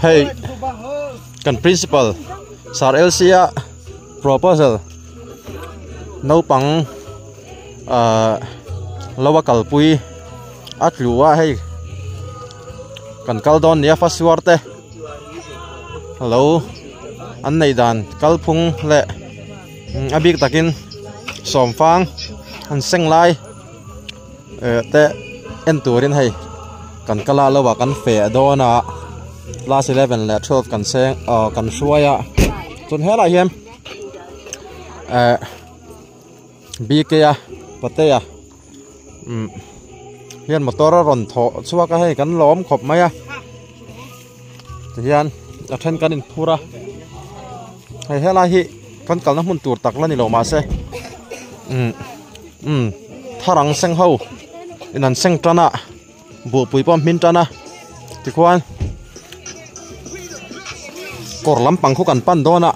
hey kan principal sar LCA proposal no pang lawa kalpui atluwa hey kan kaldon nia fasuarte hello an nei dan kalphung le abik takin somfang an senglai te en turin hey kan kala lawa kan fe dona class 11 le 12 kan seng kan suaya chun hela hiam bk ya pateya hian motor ron tho chuaka hei kan lom khop maya hian athen kan in phura hei hela hi kan kalna mun tur taklani lo ma se tharang seng ho inan seng tana bu pui pom min tana tikwan kor lampang khu kan pan dona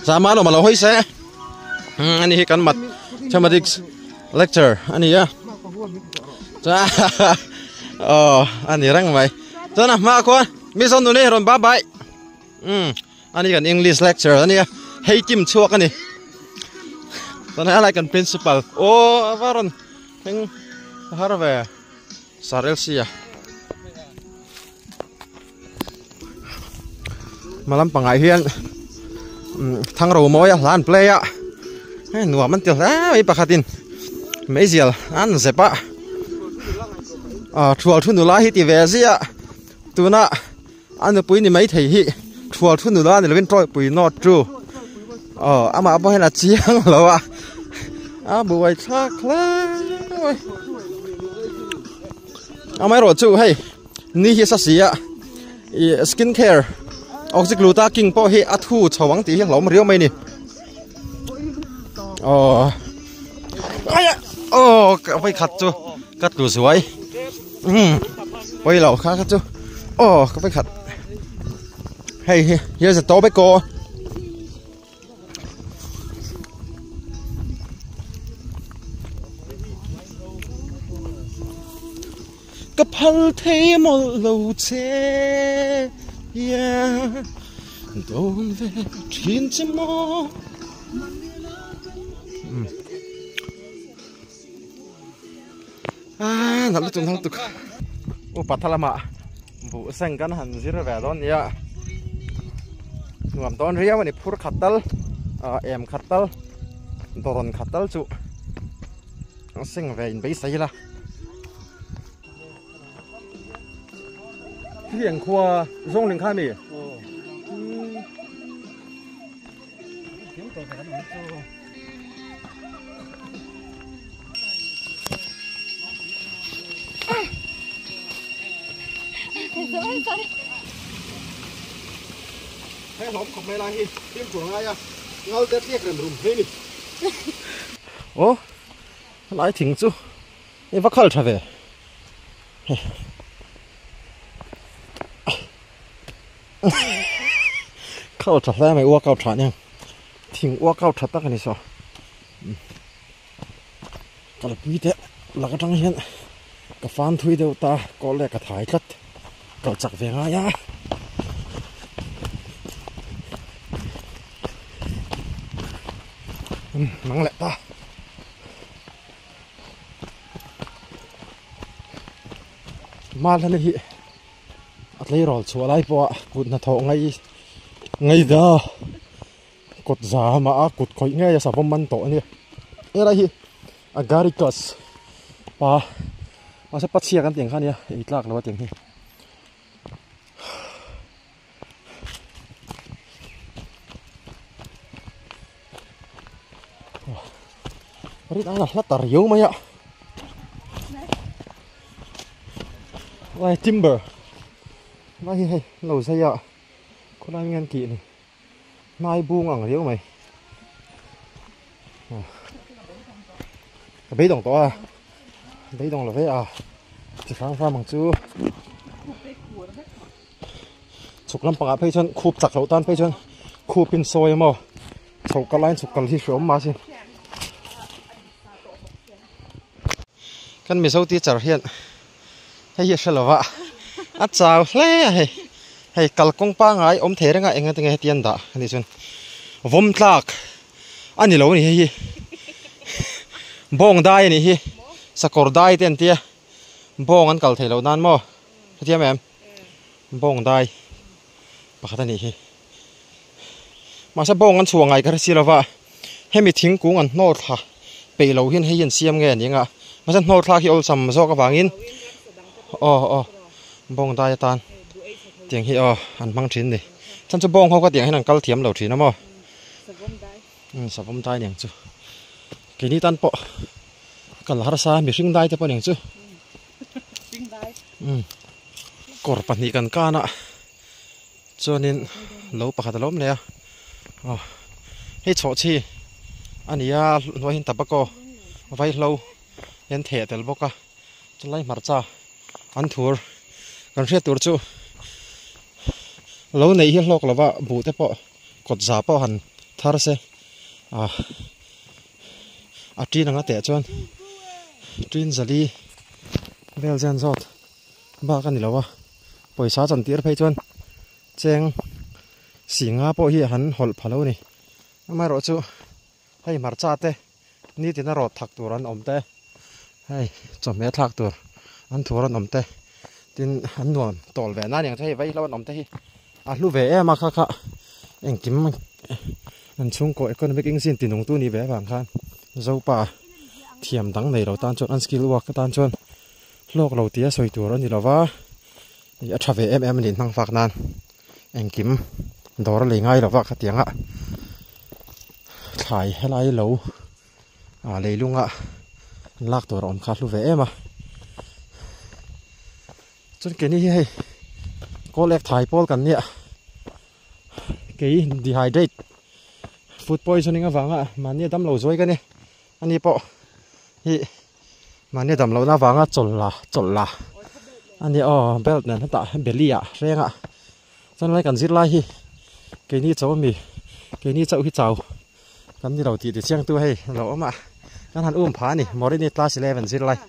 sama lo malo hoi se ani hi kan mat mathematics lecture ani ya cha ani rang mai chana ma kon mi son nu ni ron bye bye ani kan english lecture ani ya hei tim chuak ani tana ala kan principal avaron heng harve sarelsia malam pangai hian thang ro moya lan playa nuwa man til ai pakhatin mezial an zepa thual thunu la hi ti vezia tuna an pui ni mai thei hi thual thunu la ni lovin troi pui not true ama bo hena chiang lawa buai thak la amai ro chu hey ni hi sa sia skin care oxyglutta king po hi athu chawang ti hi hlom riau mai ni vai khát chú cắt lúa suối vai lẩu khá khát chú cái vai khát hey giờ sẽ to bé cô cái phật thế một lâu chế đồn về thiên chân mơ nãy chúng ta tụi pathalama bu sang kan han zira về đó nhá ngam don ria mani phur khatal em khatal doron khatal chu sang về in bei sai la hiền khoa rong linh khai miให้หลบของไม่ไรที่เตรียมตัวไงอะเงาเด็ดเรียกเรื่องรุมเฮ้ยนี่โอ้หลายถึงจู่นี่ว่าเข้าทะเลเข้าทะเลไม่อ้วกเข้าทะยังถึงอ้วกเข้าทะตั้งกันนี่สิกระปีเตะหลักจังเห็นกับฟันทุยเดียวตาก็เล็กกระถ่ายชัดก็จักเวียงอะไรมังแหละตามาแล้วนี่อะไรรอชัวร์ไรปะกุดนาทองไงเด้อกดจ่ามากุดคอยไงจะสับมันโตเนี่ยอะไรฮีอากาลิกัสปะมาสักปัดเชียกันเตียงข้าเนี่ยอีกลากแล้วว่าเตียงนี่Rit ana latar yo maya. Lai timber. Lai hey lo saya. Ko lai ngan ki ni. Nai buông ang riu mày. Cái bế đồng to à. Bế đồng là vậy à. Chỉ kháng pha bằng chú. Chụp lắm bằng áp hay chân khúp chặt lỗ tan hay chân. Khúp pin soi mà. Chụp cái line chụp cái hi sớm mà xin. Kan mi sau ti char hian hei hi hla lawa at chào hle hay kal kong pa ngai om the renga enga tinga hetian da ani chun vom tlak ani lo ni hi bong dai ni hi sakor dai ten tia bong an kal thelo nan mo hetiam em bong dai pakhat ani hi masa bong an chuangai kar silawa hemi thingkung an hnor thla peilo hin heian siam nge ninga masa hnor thla hi ol sam zo ka wangin bong dai tan tiếng hi an mang thin ni chan chu bong ho ka tiếng hin an kal thiam lo thina mo savom dai neng chu ke ni tan po kal har sa mi hring dai te po neng chu hring dai kor pani kan kana chonin lo pakhat lom le hei cho chi ania no hin tapako vai lo yan the tel boka chlai marcha an thur kan hre tur chu lo nei hi hlok lawa bu te po kot za po han thar se a tin anga te chuan trin zali vel jan zot ba kan ni lawa poisa chan tir phei chuan cheng singa po hi han hol phalo ni ama ro chu hei marcha te ni tin a ro thak tur an om te hei chome thak tur an thur an om te tin an nuam tol ve na yang thei vai lo an om te hi a lu ve ema kha engkim an chung ko economic ingsin tinung tu ni ve bang khan zo pa thiam dang nei lo tan chon an skill work ka tan chon lok lo tia soi tur ani lawa ya thave nin nang fak nan engkim dor le ngai lawa kha tianga thai helai lo leilunga lak tur om kha lu ve ema chun ke ni hei kol ek thai pol kan nia ke dehydrate food poisoning awanga mania dam lo zoi ka ni ani po hi mania dam lo na wanga cholla ani belt na ta belia renga chan lai kan zir lai hi ke ni chaw mi ke ni chaw hi chaw kan ni lo ti chiang tu hei lo ama kan han pha ni mori ni class 11 zir lai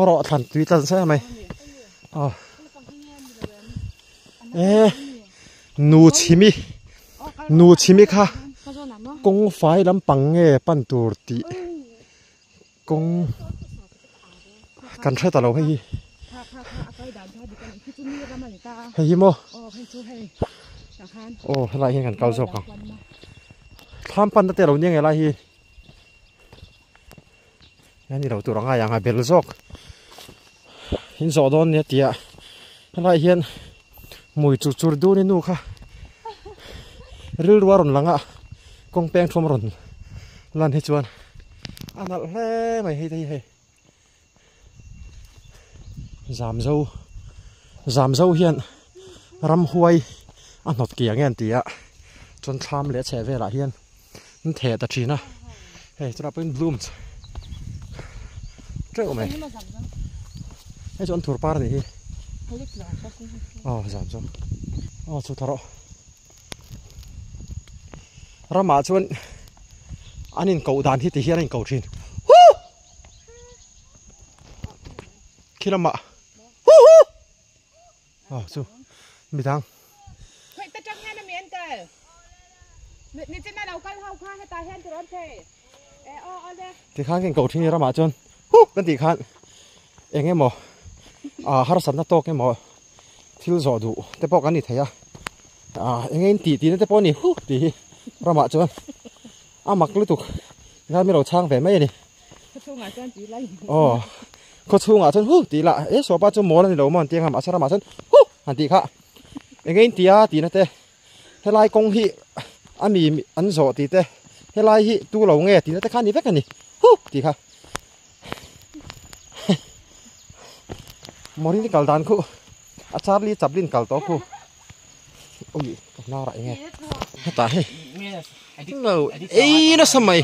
ro than tui tan sa mai nu chimi kha kong fai lam pang nge pan tur ti kong kan thai ta lo hei mo lai hi kan kal zok tham pan te lo ni nge lai hi yani lo tur anga yang a bel zok hin zo don ne tia lai hian mui chu chur du ni nu kha ril waron langa kong peng thom ron lan hi chuan anal hle mai hei zam zo hian ram huai anot ki angen tia chon tham le che vela hian n the ta thina hei tra pen blooms treo mai hei chon thur par ni hi zam zo chu tharo rama chuan anin ko dan hi ti hian in ko thin kilama chu mi dang khoi ta chang han mien ka ni chen na lo kal hau kha ha ta hen tu ron the le ti khan ken ko thin rama chuan kan ti khan enge mo har san na to ke mo thil zo du te pok ani thaya enge ti na te po ni ti rama chuan mak lu tuk ga mi lo chang ve mai ni thu nga chan ti lai ko chu nga chuan ti la so pa chu mo ni lo mon tiang ma sara ma chuan an ti kha enge ti na te helai kong hi ami an zo ti te helai hi tu lo nge ti na te khan ni vek ani ti kha mori ni kal dan khu Charlie Chaplin kal to khu oi na ra nge ta he no na samai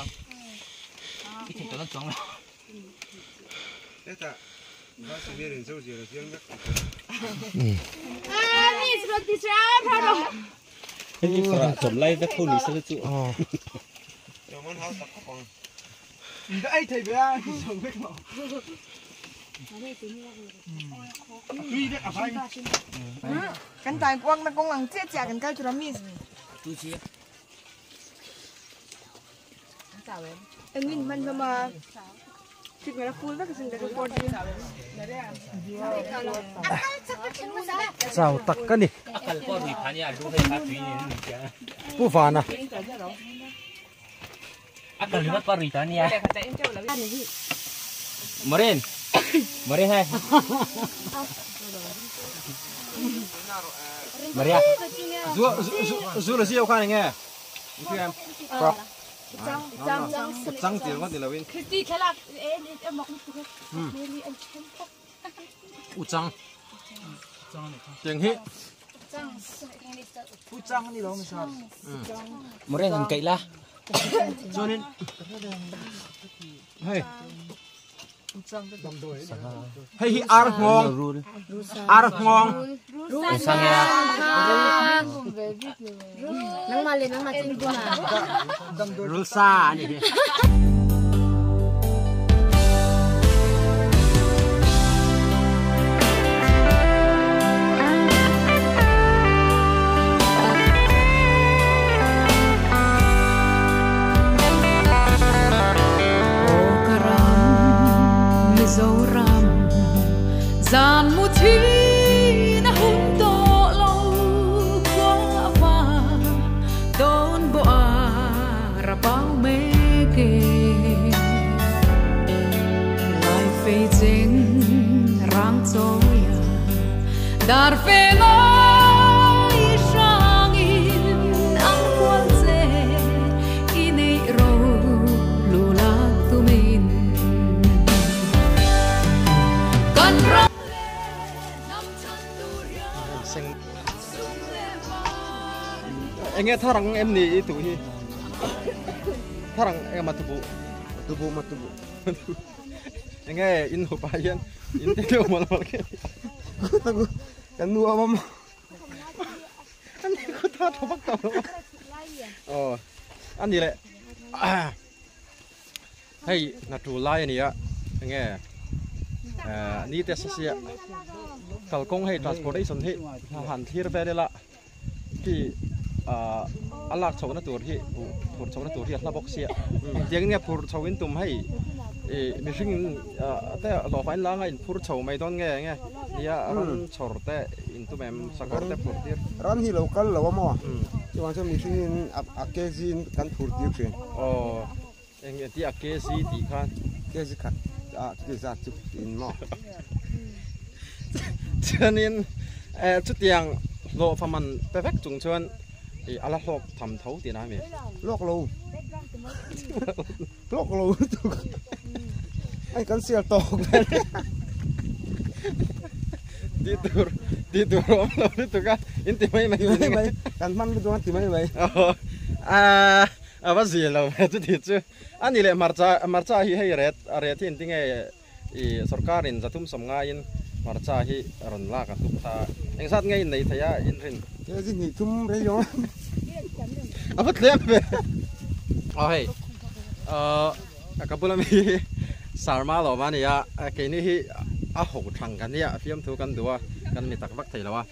chom lai vết khô ní sao chứ ai thầy bé chồng vết mỏ กันตายกวางนักกงหลังเจ๊จ่ากันใกล้จุดมีตู้เชีย เอ็งวินมันมาคิดไงละคุณว่าก็สิ่งเดียวกันดีsao tắc cái này akan ko ri phani a du he ka tui ni ni ja bu phàn à akan libat pa ri ta ni ya Marin Marin hai Maria du là siêu khai nghe em trăng tiền con tiền là win u trăng tiền hít u trăng đi đâu mà sao Marin an kai la cho nên hey hey ar ngon sang ya nang mali nang macam tu na rusa ni gian mu thi na hun to lo qua va don bo ra bao me ke lai fe jing rang cho ya dar fe lai sang in ang kwal se ini ro lu la tu min kan ra anh nghe thằng em nỉ tụi hi thằng em mà tụi bu anh nghe in hộp bài yên in theo mà nó cái cái nua mà anh đi có thắt nó bắt đầu anh gì lại hay là chủ lai này á anh nghe ní tết xia cầu công hay transportation hi hàn thiệt về đây là thì alak chau na tur hi phur chau na tur hi la box sia tiang nge phur chau in tum hai mishing te lo fain la ngai phur chau mai don nge ya ran chor te in tum em sakor te phur tir ran hi local lo mo chuan cho mishing akezin kan phur tir chen eng ti akezi ti khan kezi khat ti za chu in mo chanin chu tiang lo faman perfect chung chuan ala hok tham thau ti na me lok lo anh cần xia to đi tur rom lo tu ka in ti mai kan man du ti mai va zi lo tu ti chu ani le marcha hi hei ret hin tinge sarkarin zatum somnga in marcha hi ron la ka tup ta engsat ngai nei thaya in rin thế gì nhỉ thum đấy yo abat lem be hey kapula mi sarma lo ma ni ya ke ni hi a ho thang kan ya fiam thu kan duwa kan mi tak bak thei lawa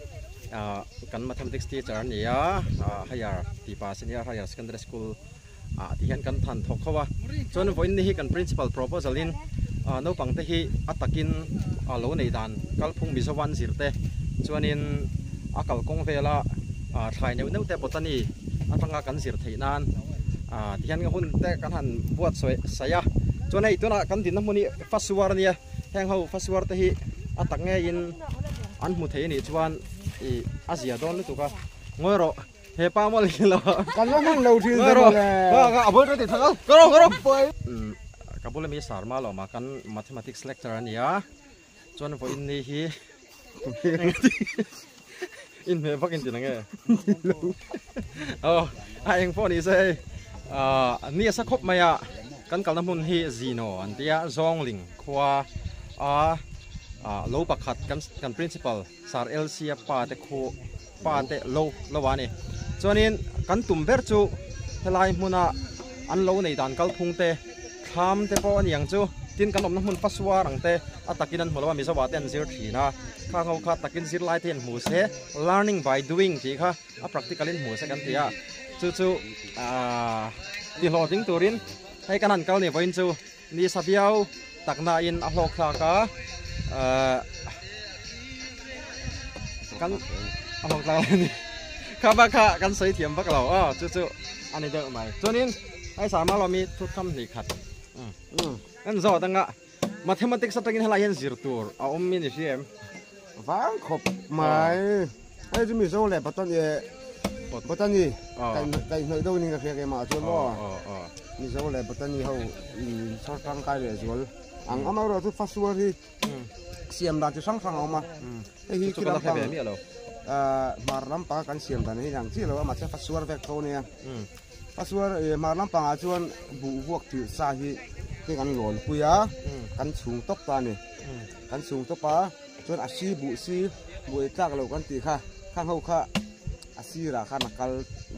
kan mathematics teacher ni ya higher ti pa senior higher secondary school ti hian kan than thok khawa chon voin ni hi kan principal proposal in no pang te hi atakin lo nei dan kalphung mi sawan zirte chuanin akal kong vela thai neu te botani atanga kan zir theinan tian nga hun te kan han buat saya chonai tuna kan din namuni fasuar nia heng ho fasuar te hi atak nge in an mu thei ni chuan asia don lu tuka ngoiro he pa mol lo kan lo mang lo thi ngoiro ga aboi te thang goro poi kapula mi sarma lo ma kan mathematics lecturer nia chuan vo in ni hi in me fucking tin nge anh phone is ni sa khop maya kan kal namun hi zino antia zongling khwa lo pakhat kan principal sar lc pa te khu pa te lo wani chonin kan tum ber chu helai muna an lo nei dan kal phung te tham te po an yang chu tin kan om na mun paswa rang te atakin an holawa mi sawa ten zir thina kha ngau kha takin zir lai ten mu se learning by doing ji kha a practical in mu se kan tia chu ti lo ding turin hai kan an kal ni voin chu ni sabiao takna in a hlok thla ka kan a hlok thla ni kha ba kha kan sei thiam bak lo chu ani de mai chunin ai sama lo mi thut kam ni khat an zo tanga mathematics atangin hala hian zir tur a om mi ni siam vang khop mai ai chu mi zo le batan ni kai noi do ni ka fe ke ma chu lo mi zo le batan ni ho so tang kai le zol ang ama ro tu fasua hi siam dan chu sang ma ai hi ki la pang mar lam pa kan siam dan hi yang chi lo ma cha fasua ve ko ne fasua mar lam pa chuan bu buak tu sa hi cái kan lon puya kan chung top ta ni kan chung top pa chuan asi bu tlak lo kan ti kha khang ho kha asi ra kha nakal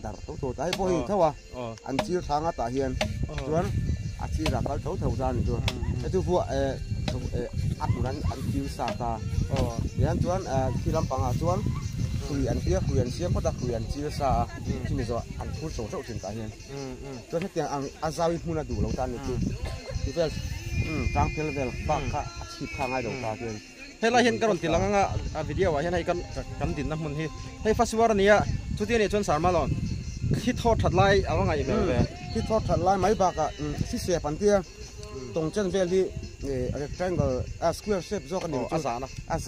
dar to tai po hi thawa an chi thanga ta hian chuan asi ra kal tho ta ni chu tu fu akuran an kiu sa ta yan chuan khi lam panga chuan khui an pia khui an siam pa ta khui an chi sa chi mi zo an thu so chin ta hian chuan hetiang ang azawi hmuna du lo ta ni chuที่เวลทางเพลเวลบ้างค่ะอาชีพข้างไอ้ดอกตาเพื่อนให้เราเห็นกันทีหลังวิดีโอว่าเห็นให้กันดินน้ำมันให้ฟัสวาร์นี่ชุดที่นี่ชวนสารมาหลอนที่ทอดถัดไล่เอาว่าไงแบบที่ทอดถัดไล่ไม้บากที่เสียปันเตี้ยตรงเช่นเวลที่rectangle square shape จอกันอยู่อาส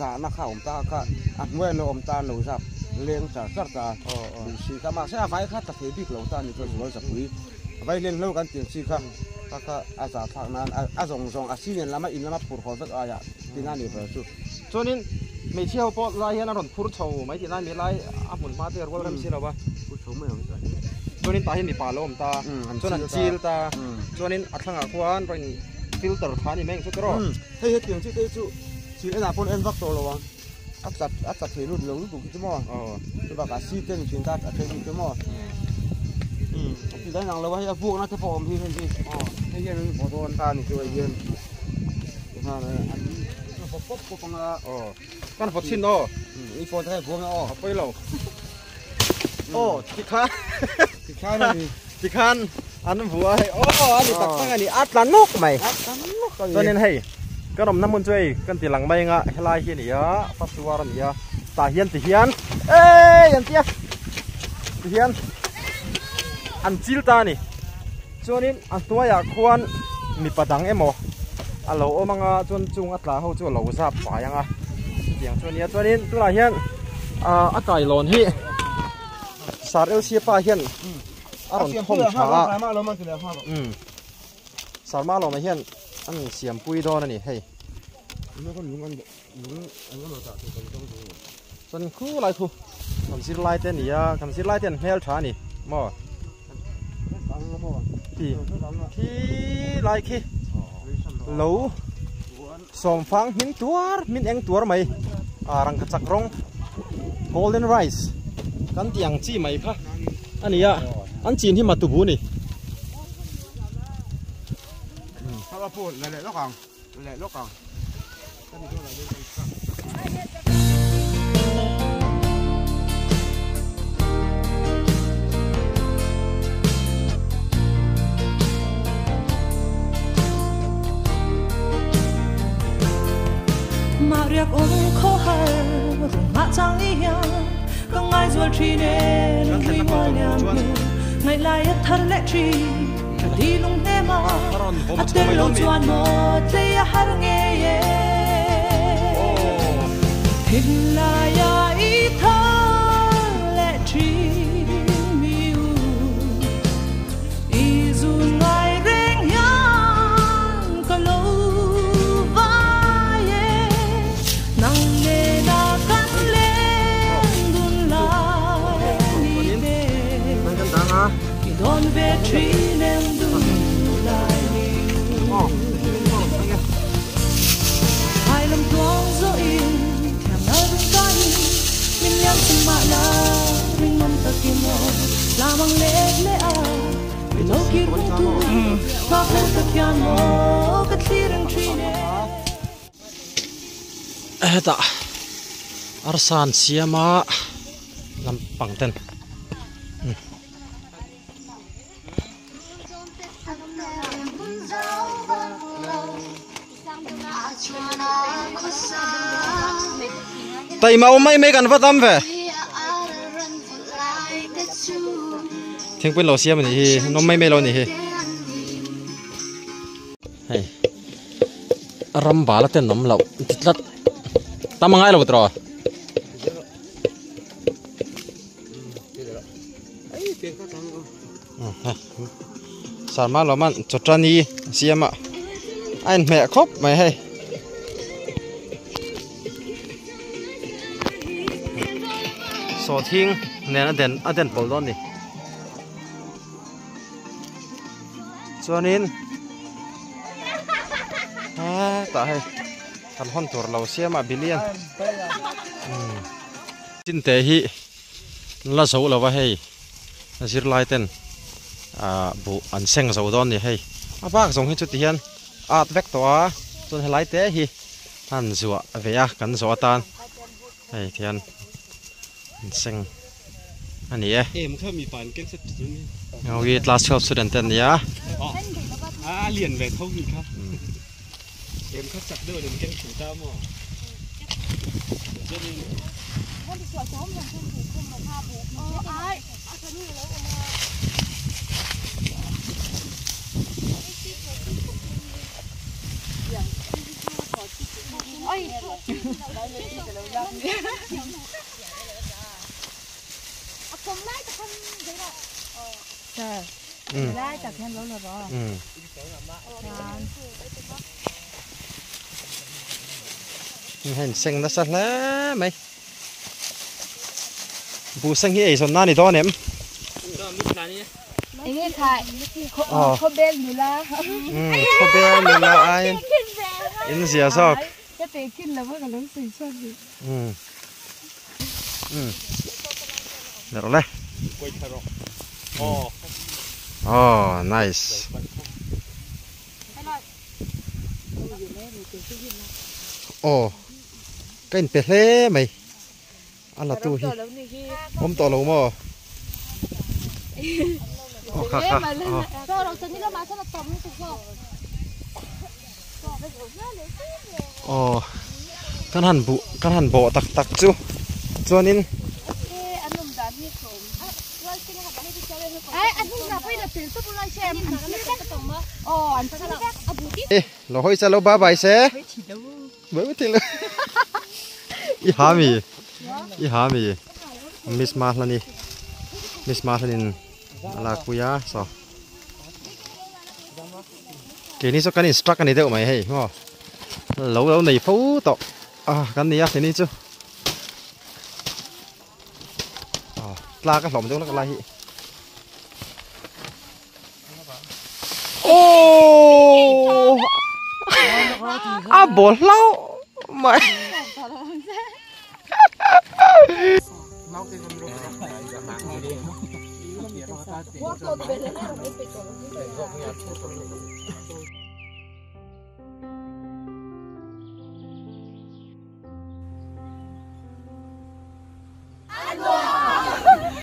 านะข้าวอมตาค่ะเมื่อเราอมตาเราจับเลี้ยงจากสัตว์ตาดูสิครับมาใช้ไฟค่ะตะเกียบบิ๊กเราตานี่ก็สวยจับปุ๋ยไฟเลี้ยงเรากันเตียงสิครับก็อาสาทางนั้นส่งอาชีพเนี่ยแล้วมาอินแล้วมาปวดคอสักอะไรที่นั่นนี่เปล่าจู่ช่วงนี้ไม่เที่ยวปอดไล่เห็นอะไรพูดโชว์ไม่ที่นั่นมีไล่หมุนมาเตียร์ว่าเริ่มสิเราปะพูดโชว์ไม่เอาช่วงนี้ตาเห็นมีป่าล้อมตาช่วงนั้นจีลตาช่วงนี้อัดทางขวานเป็นฟิลเตอร์ผ่านนี่แม่งชุดกระโดดให้เตียงที่ได้จู่จีลไอ้หน้าพนเอ็นวักโตระวังอัดจัดเทรุ่นเราบุกที่มั่วคือแบบอาชีพเต้นชินตาอัดเทรุ่นที่มั่วที่ได้หนังเราว่าให้พวกนักทพอมที่เป็นที่ให้เย็นพอโดนตานี่คือเย็นท่าเลยอันนี้พบปังละกันพอชินโอ้อีโฟนให้พวกอ๋อไปเราโอ้ที่ข้านี่ที่ข้านอันนั้นหัวให้โอ้อันนี้ตักตั้งอันนี้อัดลันนกไหมตัวนี้ให้ก็นมน้ำมันช่วยกันตีหลังใบงะให้ลายเฮียนี่ฟัสวาร์นี่ตาเฮียนตีเฮียนเอ้ยยันเตี้ยตีเฮียนอันจิลตานี่ช่วงนี้อันตัวอยากควรมีประดังเอ็มโอเราเอามังจนจุงอัตราเขาจนเราทราบฝ่ายยังเสียงช่วงนี้ตัวไหนเฮียนอากาศร้อนที่สารเอลเซียป้าเฮียนอารมณ์ท่องช้าสารมาเราไม่เฮียนอันเสียมปุยดอนนี่ให้ส่วนคู่ไรคู่คำสิไลเต้นนี่คำสิไลเต้นเฮลช้านี่มั่วที่ไลค์เหลวสมฟังมินตัวมินเองตัวไหมรังกระจักรอง golden rice กันเตียงจี้ไหมคะอันนี้อันจีนที่มาตุบูนี่ถ้าเราพูดเลยลูกกังเลยลูกกังมาเรียกองค์เขาหารุ่งมาจังอีหยังก็ง่ายจวดทีเด่นคุยมาเลี้ยงไงลายทันเล็กทีคดีลงเนมาอัดเดินลงจวนหมดเลยหาเงี้ยหินลายอีทันเล็กทีมิวอีจูไงเร่งยังก็โลDon't be treated like you. Hai lầm tuông gió in, thèm nói bên cạnh. Mình nhắm chân mạ là, mình mong ta kiếm mò. Là bằng lễ lễ à, vì nấu kia cũng tu. Và không ta kian mò. tất khi đang truy nè ta arsan siama làm bằng tên tay mau mấy cần phát tâm về thiên quên lò xiêm này nó mấy lâu này hay ram bả là tên nấm lẩu tít ta mang ai lâu rồi sản mà lo man cho trăn đi xiêm ạ anh mẹ khóc mày hay sổ thiên nên ở đền bảo đón đi cho nên ta hay thành hòn thổi lẩu xe mà billion tin tế hi là số là vậy hay là xịt lại tên bộ ăn sen dầu đón đi hay bác dùng hết chút tiền vector cho nên lại tế hi ăn rùa về cắn rùa tan hay tiền sen anh ấy em khôngมีปานเก่งสุดนี่ เอาวีลาสอบสุดอันเต็มเนี่ยเรียนแบบเขามีครับเอ็มเขาจับด้วยเอ็มเก่งถึงเจ้าหม้อได้จากแค่แล้วเหรอเห็นเซ็งนัสัตว์แล้วไหมบูเซ็งที่ไอ้ส่วนหน้านี่ตัวเนี่ยไอ้นี่ถ่ายเขาเบลอยู่ละเขาเบลอยู่ละไอ้อินเสียซอกจะเตะขึ้นแล้วว่ากับล้มสีส้มดิเดี๋ยวเลยnice โอ้ก็อินเปเล่ไหมอันละตู้ฮีผมต่อลงมั้งโอ้ค่ะโอ้กันหันโบตักจูนินเราให้ซาโลบ้าใบเซ่ไม่ถึงเลยอีหามีมิสมาร์ลนี่มิสมาร์ลนี่ลาคุยาสอเกี่ยนี่สักการอินสตรักกันนี่เดี๋ยวไหมให้ง้อเราหนีฟูต่อกันนี่ทีนี้จูลาก็หลอมจังแล้วก็ลาฮิโอ้บ่เล่าไม่